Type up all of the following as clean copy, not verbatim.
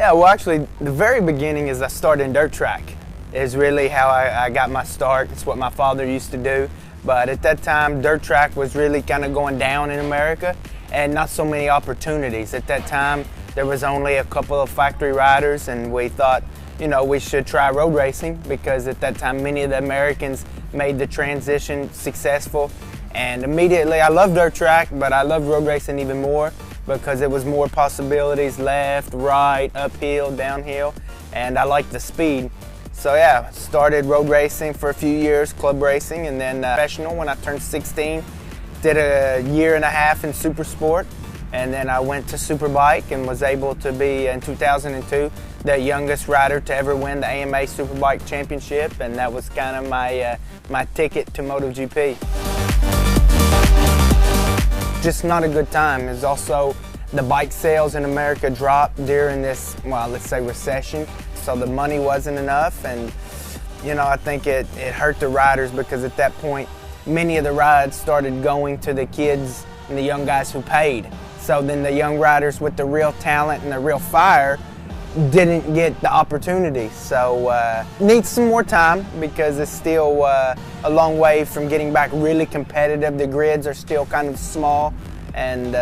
Yeah, well actually the very beginning is I started in dirt track. Is really how I got my start. It's what my father used to do. But at that time, dirt track was really kind of going down in America and not so many opportunities. At that time, there was only a couple of factory riders, and we thought, you know, we should try road racing because at that time, many of the Americans made the transition successful. And immediately, I loved dirt track, but I loved road racing even more because it was more possibilities, left, right, uphill, downhill, and I liked the speed. So yeah, started road racing for a few years, club racing, and then professional when I turned 16. Did a year and a half in super sport, and then I went to Superbike and was able to be, in 2002, the youngest rider to ever win the AMA Superbike Championship, and that was kind of my ticket to MotoGP. Just not a good time. It's also the bike sales in America dropped during this, well, let's say recession. So the money wasn't enough, and you know, I think it hurt the riders because at that point many of the rides started going to the kids and the young guys who paid. So then the young riders with the real talent and the real fire didn't get the opportunity. So needs some more time because it's still a long way from getting back really competitive. The grids are still kind of small, and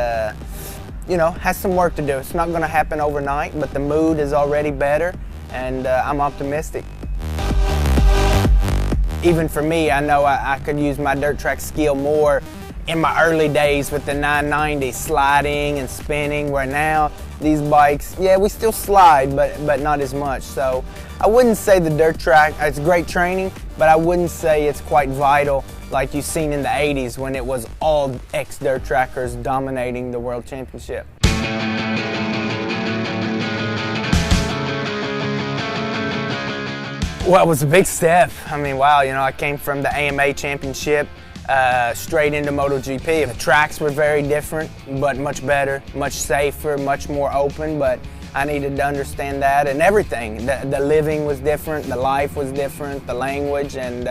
you know, has some work to do. It's not going to happen overnight, but the mood is already better. And I'm optimistic. Even for me, I know I could use my dirt track skill more in my early days with the 990 sliding and spinning, where now these bikes, yeah, we still slide, but not as much. So I wouldn't say the dirt track, it's great training, but I wouldn't say it's quite vital like you've seen in the 80s when it was all ex-dirt trackers dominating the World Championship. Well, it was a big step. I mean, wow, you know, I came from the AMA Championship straight into MotoGP. The tracks were very different, but much better, much safer, much more open, but I needed to understand that and everything. The living was different, the life was different, the language, and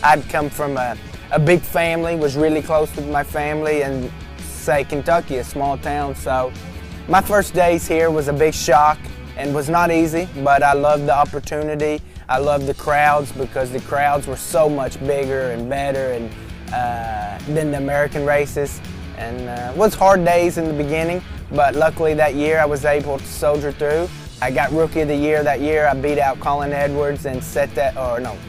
I'd come from a big family, was really close with my family, and say Kentucky, a small town, so my first days here was a big shock and was not easy, but I loved the opportunity. I loved the crowds because the crowds were so much bigger and better and than the American races. And it was hard days in the beginning, but luckily that year I was able to soldier through. I got Rookie of the Year that year. I beat out Colin Edwards and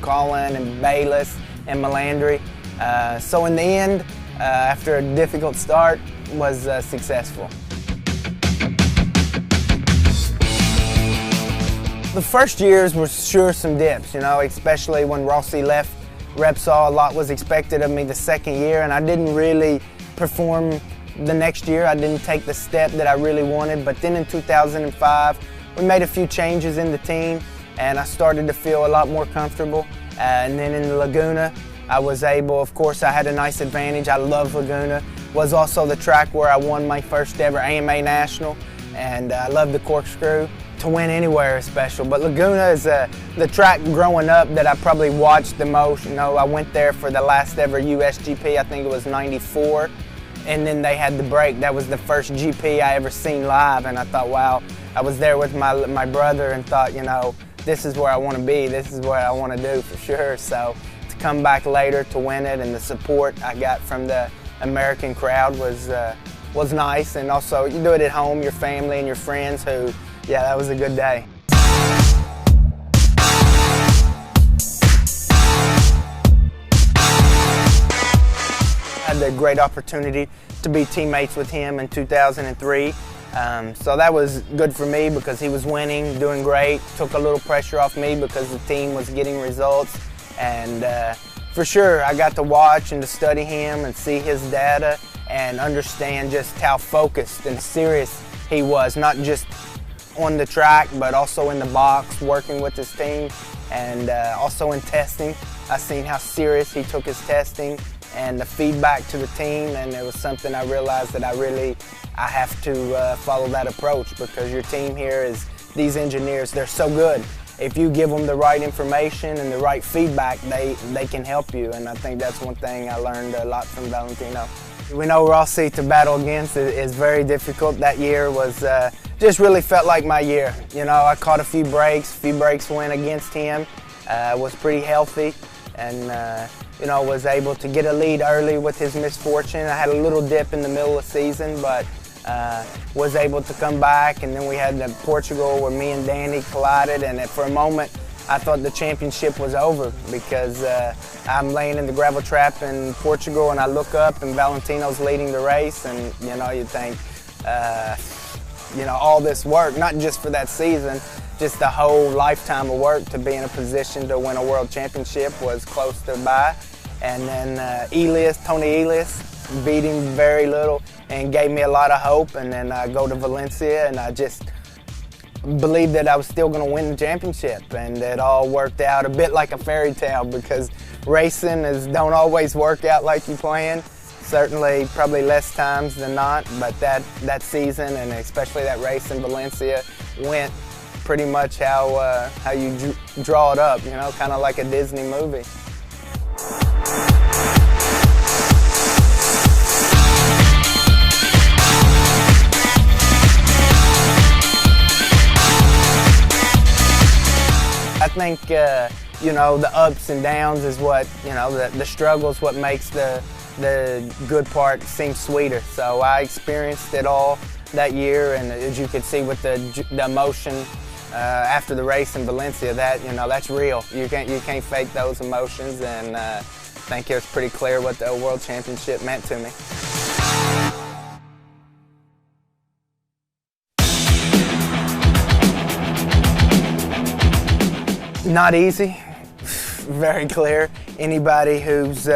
Colin and Bayless and Melandri. So in the end, after a difficult start, was successful. The first years were sure some dips, you know, especially when Rossi left Repsol. A lot was expected of me the second year, and I didn't really perform the next year. I didn't take the step that I really wanted, but then in 2005, we made a few changes in the team, and I started to feel a lot more comfortable. And then in the Laguna, I was able, of course, I had a nice advantage. I love Laguna. Was also the track where I won my first ever AMA National, and I love the corkscrew. To win anywhere is special, but Laguna is the track growing up that I probably watched the most. You know, I went there for the last ever USGP, I think it was '94, and then they had the break. That was the first GP I ever seen live, and I thought, wow, I was there with my brother and thought, you know, this is where I want to be, this is what I want to do for sure. So to come back later to win it, and the support I got from the American crowd was nice, and also you do it at home, your family and your friends who, yeah, that was a good day. I had the great opportunity to be teammates with him in 2003. So that was good for me because he was winning, doing great. Took a little pressure off me because the team was getting results. And for sure, I got to watch and to study him and see his data and understand just how focused and serious he was, not just on the track, but also in the box, working with his team, and also in testing. I seen how serious he took his testing and the feedback to the team, and it was something I realized that I have to follow that approach, because your team here is, these engineers, they're so good. If you give them the right information and the right feedback, they can help you, and I think that's one thing I learned a lot from Valentino. We know Rossi to battle against is very difficult. That year was just really felt like my year. You know, I caught a few breaks went against him, was pretty healthy, and you know, was able to get a lead early with his misfortune. I had a little dip in the middle of the season, but was able to come back, and then we had Portugal where me and Danny collided, and for a moment I thought the championship was over because I'm laying in the gravel trap in Portugal and I look up and Valentino's leading the race, and you know, you think, you know, all this work, not just for that season, just the whole lifetime of work to be in a position to win a world championship was close to by. And then Tony Elias beat him very little and gave me a lot of hope, and then I go to Valencia and I just believed that I was still going to win the championship, and it all worked out a bit like a fairy tale because racing don't always work out like you plan. Certainly probably less times than not, but that season and especially that race in Valencia went pretty much how you draw it up, you know, kind of like a Disney movie. I think, you know, the ups and downs is what, you know, the struggle is what makes the good part seem sweeter. So I experienced it all that year, and as you could see with the emotion after the race in Valencia, that, you know, that's real. You can't fake those emotions, and I think it was pretty clear what the World Championship meant to me. Not easy, very clear. Anybody who's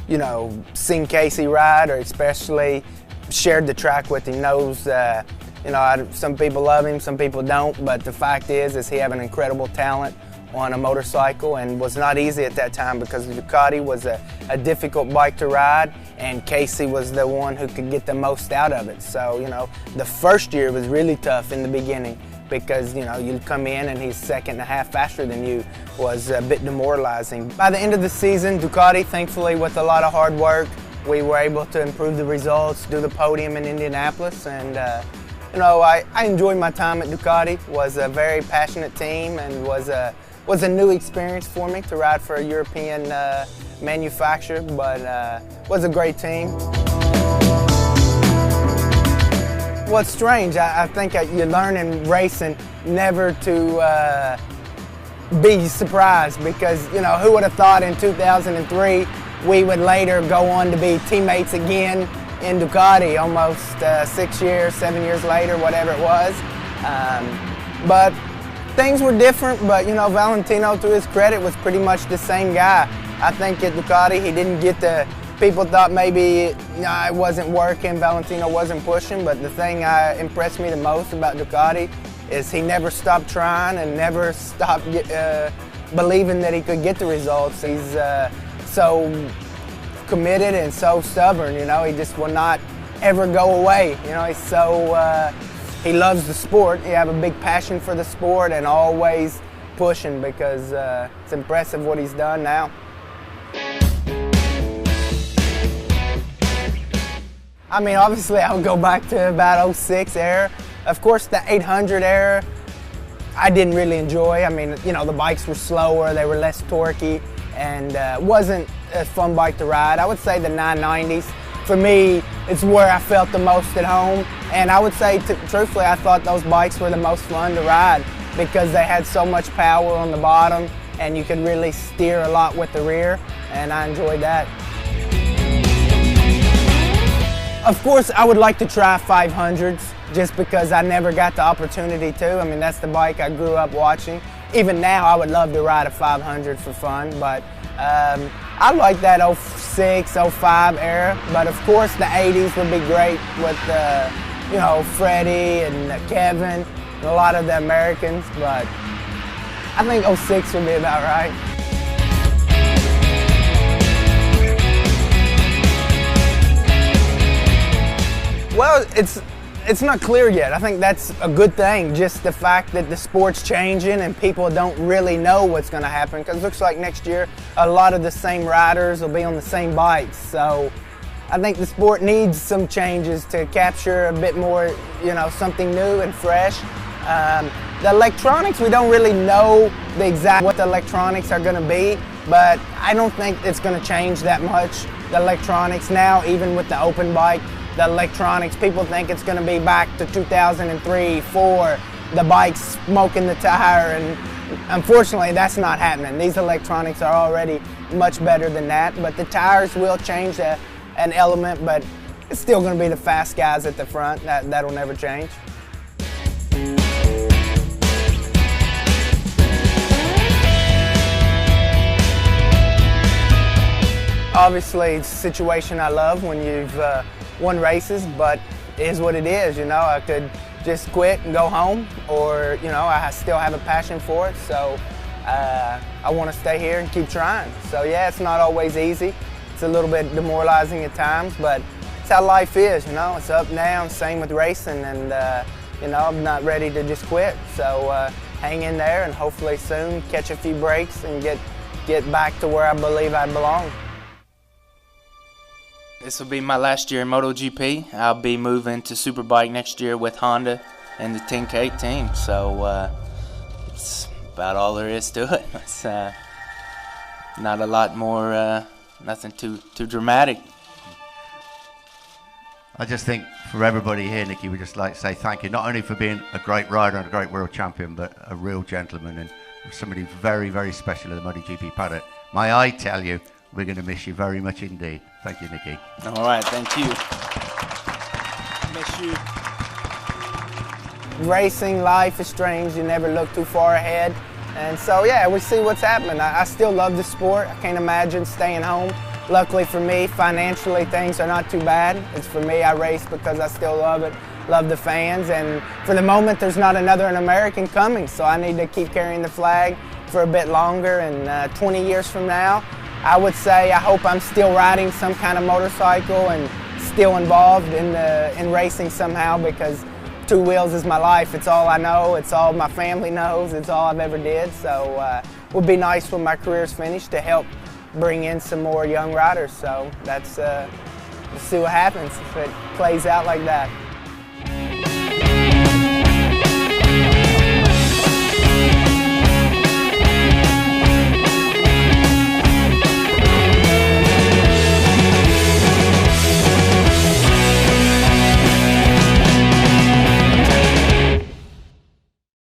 you know, seen Casey ride or especially shared the track with him knows, you know, some people love him, some people don't, but the fact is he had an incredible talent on a motorcycle, and was not easy at that time because the Ducati was a difficult bike to ride, and Casey was the one who could get the most out of it. So, you know, the first year was really tough in the beginning, because, you know, you'd come in and he's second and a half faster than you, was a bit demoralizing. By the end of the season, Ducati, thankfully with a lot of hard work, we were able to improve the results, do the podium in Indianapolis, and you know, I enjoyed my time at Ducati. It was a very passionate team, and was a new experience for me to ride for a European manufacturer, but was a great team. What's strange, I think you learn in racing never to be surprised, because, you know, who would have thought in 2003 we would later go on to be teammates again in Ducati almost 6 years, 7 years later, whatever it was. But things were different, but, you know, Valentino, to his credit, was pretty much the same guy. I think at Ducati he didn't get the, people thought maybe it wasn't working, Valentino wasn't pushing, but the thing impressed me the most about Ducati is he never stopped trying and never stopped believing that he could get the results. He's so committed and so stubborn, you know, he just will not ever go away. You know, he's so, he loves the sport, he has a big passion for the sport and always pushing, because it's impressive what he's done now. I mean, obviously I would go back to about 06 era. Of course, the 800 era, I didn't really enjoy. I mean, you know, the bikes were slower, they were less torquey, and wasn't a fun bike to ride. I would say the 990s, for me, it's where I felt the most at home. And I would say, truthfully, I thought those bikes were the most fun to ride because they had so much power on the bottom and you could really steer a lot with the rear, and I enjoyed that. Of course, I would like to try 500s just because I never got the opportunity to. I mean, that's the bike I grew up watching. Even now, I would love to ride a 500 for fun, but I like that 06, 05 era. But of course, the 80s would be great with, you know, Freddie and Kevin and a lot of the Americans, but I think 06 would be about right. Well, it's not clear yet. I think that's a good thing, just the fact that the sport's changing and people don't really know what's going to happen, because it looks like next year a lot of the same riders will be on the same bikes. So I think the sport needs some changes to capture a bit more, something new and fresh. The electronics, we don't really know the exact what the electronics are going to be, but I don't think it's going to change that much. The electronics now, even with the open bike, the electronics, people think it's going to be back to 2003, 4, the bike smoking the tire, and unfortunately that's not happening. These electronics are already much better than that, but the tires will change an element, but it's still going to be the fast guys at the front. That'll never change. Obviously, it's a situation I love when you've won races, but it is what it is. I could just quit and go home, or I still have a passion for it. So I want to stay here and keep trying. So yeah, it's not always easy. It's a little bit demoralizing at times, but it's how life is. It's up and down. Same with racing, and I'm not ready to just quit. So hang in there, and hopefully soon catch a few breaks and get back to where I believe I belong. This will be my last year in MotoGP. I'll be moving to Superbike next year with Honda and the 10K team. So it's about all there is to it. It's not a lot more, nothing too dramatic. I just think for everybody here, Nicky, we'd just like to say thank you, not only for being a great rider and a great world champion, but a real gentleman and somebody very, very special in the MotoGP paddock. May I tell you, we're going to miss you very much indeed. Thank you, Nicky. All right, thank you. Miss you. Racing life is strange. You never look too far ahead. And so, yeah, we see what's happening. I still love the sport. I can't imagine staying home. Luckily for me, financially, things are not too bad. It's for me, I race because I still love it, love the fans. And for the moment, there's not an American coming. So I need to keep carrying the flag for a bit longer. And 20 years from now, I would say I hope I'm still riding some kind of motorcycle and still involved in racing somehow, because two wheels is my life. It's all I know. It's all my family knows. It's all I've ever did. So it would be nice when my career's finished to help bring in some more young riders. So let's see what happens if it plays out like that.